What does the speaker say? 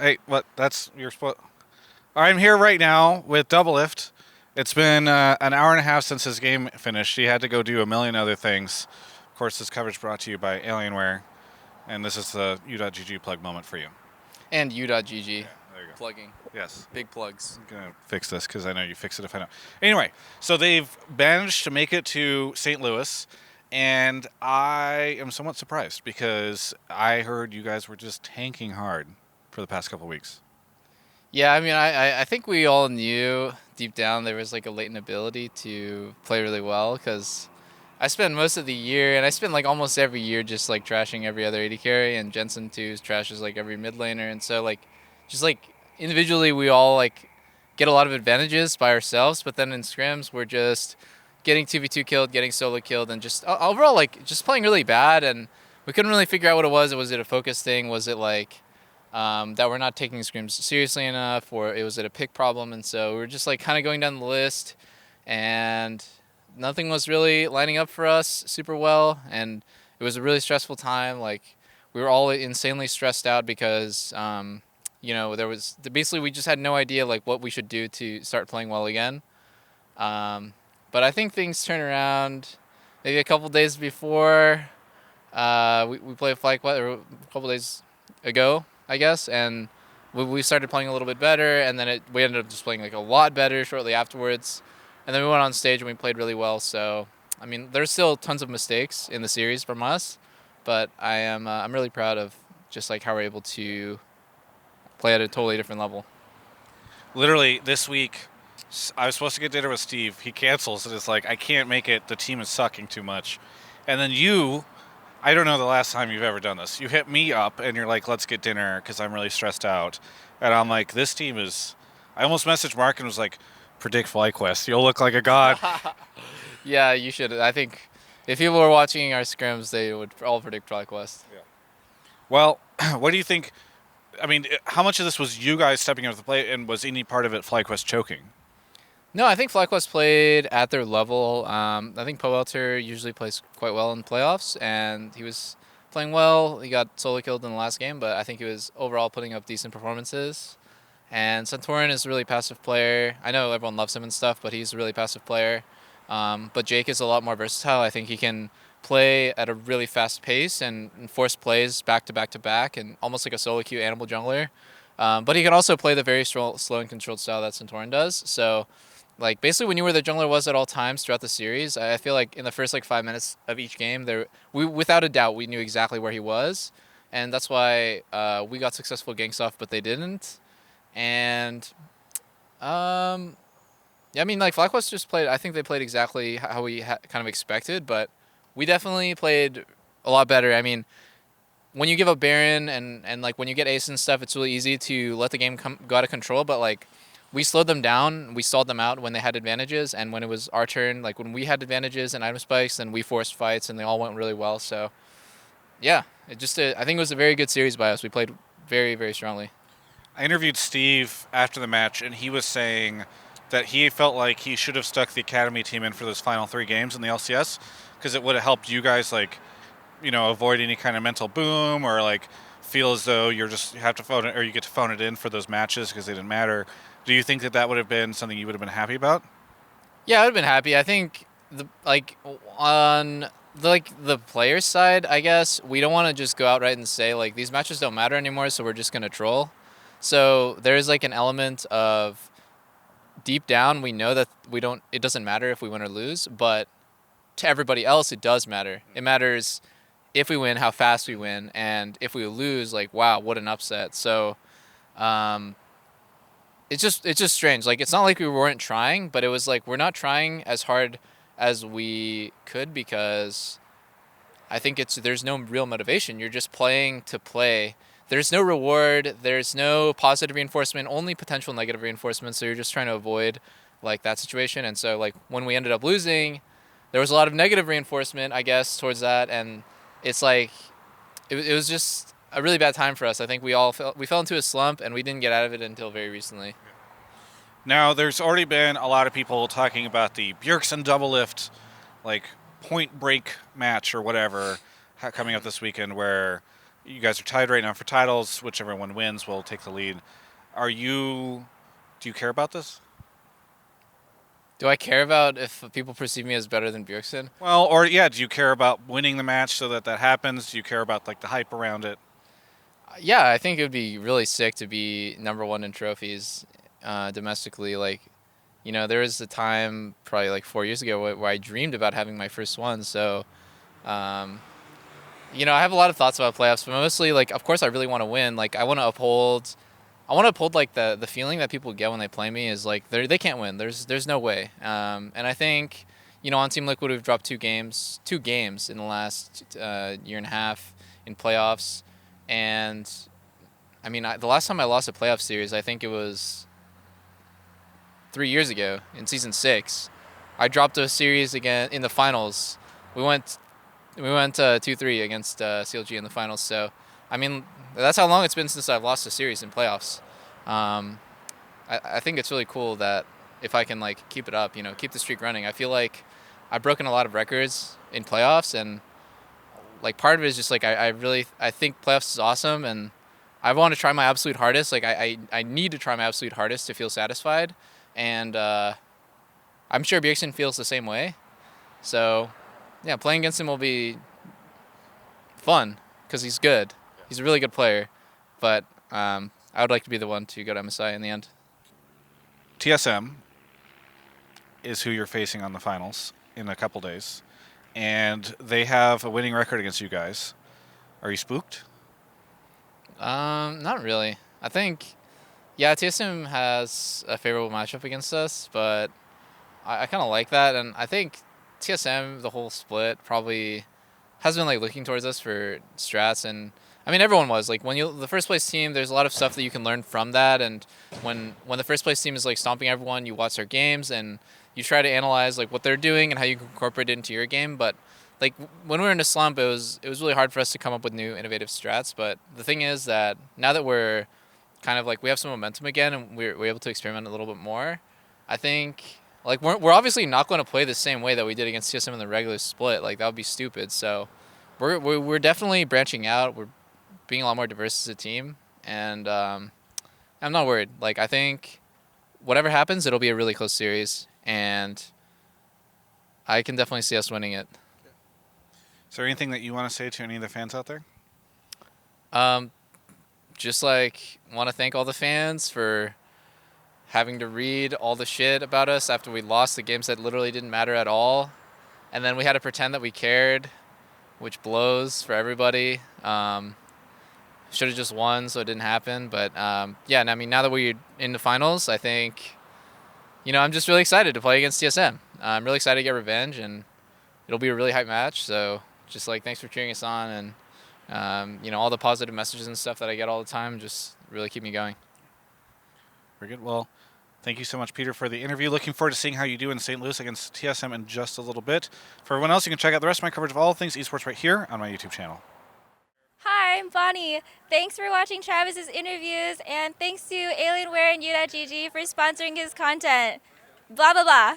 Hey, what? That's your spot. I'm here right now with Doublelift. It's been an hour and a half since his game finished. He had to go do a million other things. Of course, this coverage brought to you by Alienware, and this is the U.GG plug moment for you. And u.gg. Yeah, there you go. Plugging. Yes. Big plugs. I'm going to fix this because I know you fix it if I don't. Anyway, so they've managed to make it to St. Louis, and I am somewhat surprised because I heard you guys were just tanking hard for the past couple weeks. Yeah, I mean, I think we all knew deep down there was like a latent ability to play really well because I spent most of the year, and I spent like almost every year just like trashing every other AD carry, and Jensen too trashes like every mid laner, and so like just like individually we all like get a lot of advantages by ourselves, but then in scrims we're just getting 2v2 killed, getting solo killed, and just overall like just playing really bad, and we couldn't really figure out what it was. Was it a focus thing? Was it like that we're not taking scrims seriously enough, or was it a pick problem? And so we were just like kind of going down the list, and nothing was really lining up for us super well, and it was a really stressful time. Like we were all insanely stressed out because there was basically we just had no idea like what we should do to start playing well again. But I think things turned around maybe a couple days before we played a couple days ago, I guess, and we started playing a little bit better, and then we ended up just playing like a lot better shortly afterwards, and then we went on stage and we played really well. So, I mean, there's still tons of mistakes in the series from us, but I'm really proud of just like how we're able to play at a totally different level. Literally this week, I was supposed to get dinner with Steve. He cancels and it's like, I can't make it. The team is sucking too much. And then I don't know the last time you've ever done this. You hit me up and you're like, let's get dinner because I'm really stressed out. And I'm like, this team is. I almost messaged Mark and was like, predict FlyQuest. You'll look like a god. Yeah, you should. I think if people were watching our scrims, they would all predict FlyQuest. Yeah. Well, what do you think? I mean, how much of this was you guys stepping up to the plate, and was any part of it FlyQuest choking? No, I think FlyQuest played at their level. I think Poelter usually plays quite well in playoffs, and he was playing well. He got solo killed in the last game, but I think he was overall putting up decent performances. And Santorin is a really passive player. I know everyone loves him and stuff, but he's a really passive player. But Jake is a lot more versatile. I think he can play at a really fast pace and force plays back to back to back, and almost like a solo queue animal jungler. But he can also play the very slow and controlled style that Santorin does. So like basically we knew where the jungler was at all times throughout the series. I feel like in the first like 5 minutes of each game, we without a doubt we knew exactly where he was, and that's why we got successful ganks off, but they didn't. And yeah, I mean like FlyQuest just played. I think they played exactly how we kind of expected, but we definitely played a lot better. I mean, when you give up Baron and like when you get ace and stuff, it's really easy to let the game go out of control. But like we slowed them down, we stalled them out when they had advantages, and when it was our turn, like when we had advantages and item spikes, then we forced fights, and they all went really well. So yeah, I think it was a very good series by us. We played very very strongly. I interviewed Steve after the match, and he was saying that he felt like he should have stuck the academy team in for those final 3 games in the LCS because it would have helped you guys like, avoid any kind of mental boom or like feel as though you have to phone it or you get to phone it in for those matches because they didn't matter. Do you think that would have been something you would have been happy about? Yeah, I would have been happy. I think on the players' side, I guess we don't want to just go outright and say like these matches don't matter anymore, so we're just gonna troll. So there's like an element of deep down we know that it doesn't matter if we win or lose, but to everybody else it does matter. It matters if we win, how fast we win, and if we lose, like wow, what an upset. So it's just strange. Like it's not like we weren't trying, but it was like we're not trying as hard as we could because I think there's no real motivation. You're just playing to play. There's no reward. There's no positive reinforcement. Only potential negative reinforcement. So you're just trying to avoid like that situation. And so like when we ended up losing, there was a lot of negative reinforcement, I guess, towards that. And it's like it was just a really bad time for us. I think we fell into a slump, and we didn't get out of it until very recently. Now, there's already been a lot of people talking about the Bjergsen Doublelift, like point break match or whatever, coming up this weekend, where You guys are tied right now for titles. Whichever one wins will take the lead. Do you care about this? Do I care about if people perceive me as better than Bjergsen? Well, or yeah, do you care about winning the match so that that happens? Do you care about like the hype around it? Yeah, I think it would be really sick to be #1 in trophies domestically. Like, there was a time probably like 4 years ago where I dreamed about having my first one. So, um, I have a lot of thoughts about playoffs, but mostly like, of course, I really want to win. Like, I want to uphold like the feeling that people get when they play me is like they can't win. There's no way. And I think on Team Liquid we've dropped two games in the last year and a half in playoffs, and I mean the last time I lost a playoff series I think it was 3 years ago in season 6. I dropped a series again in the finals. We went 2-3 against CLG in the finals. So, I mean, that's how long it's been since I've lost a series in playoffs. Um, I think it's really cool that if I can like keep it up, keep the streak running. I feel like I've broken a lot of records in playoffs, and like part of it is just like I think playoffs is awesome, and I want to try my absolute hardest. Like I need to try my absolute hardest to feel satisfied, and I'm sure Bjergsen feels the same way. So, yeah, playing against him will be fun because he's good. He's a really good player, but I would like to be the one to go to MSI in the end. TSM is who you're facing on the finals in a couple days, and they have a winning record against you guys. Are you spooked? Not really. I think, yeah, TSM has a favorable matchup against us, but I kind of like that, and I think TSM, the whole split, probably has been like looking towards us for strats, and I mean everyone was like when you the first place team. There's a lot of stuff that you can learn from that, and when the first place team is like stomping everyone, you watch their games and you try to analyze like what they're doing and how you can incorporate it into your game. But like when we were in a slump, it was really hard for us to come up with new innovative strats. But the thing is that now that we're kind of like we have some momentum again and we're able to experiment a little bit more, I think like we're obviously not going to play the same way that we did against TSM in the regular split. Like that would be stupid. So we're definitely branching out. We're being a lot more diverse as a team, and I'm not worried. Like I think whatever happens, it'll be a really close series, and I can definitely see us winning it. Is there anything that you want to say to any of the fans out there? Um, just like want to thank all the fans for having to read all the shit about us after we lost the games that literally didn't matter at all, and then we had to pretend that we cared, which blows for everybody. Should have just won, so it didn't happen. But yeah, and I mean, now that we're in the finals, I think, I'm just really excited to play against TSM. I'm really excited to get revenge, and it'll be a really hype match. So just like, thanks for cheering us on, and all the positive messages and stuff that I get all the time just really keep me going. Very good. Well, thank you so much, Peter, for the interview. Looking forward to seeing how you do in St. Louis against TSM in just a little bit. For everyone else, you can check out the rest of my coverage of all things esports right here on my YouTube channel. Hi, I'm Bonnie. Thanks for watching Travis's interviews, and thanks to Alienware and U.GG for sponsoring his content. Blah, blah, blah.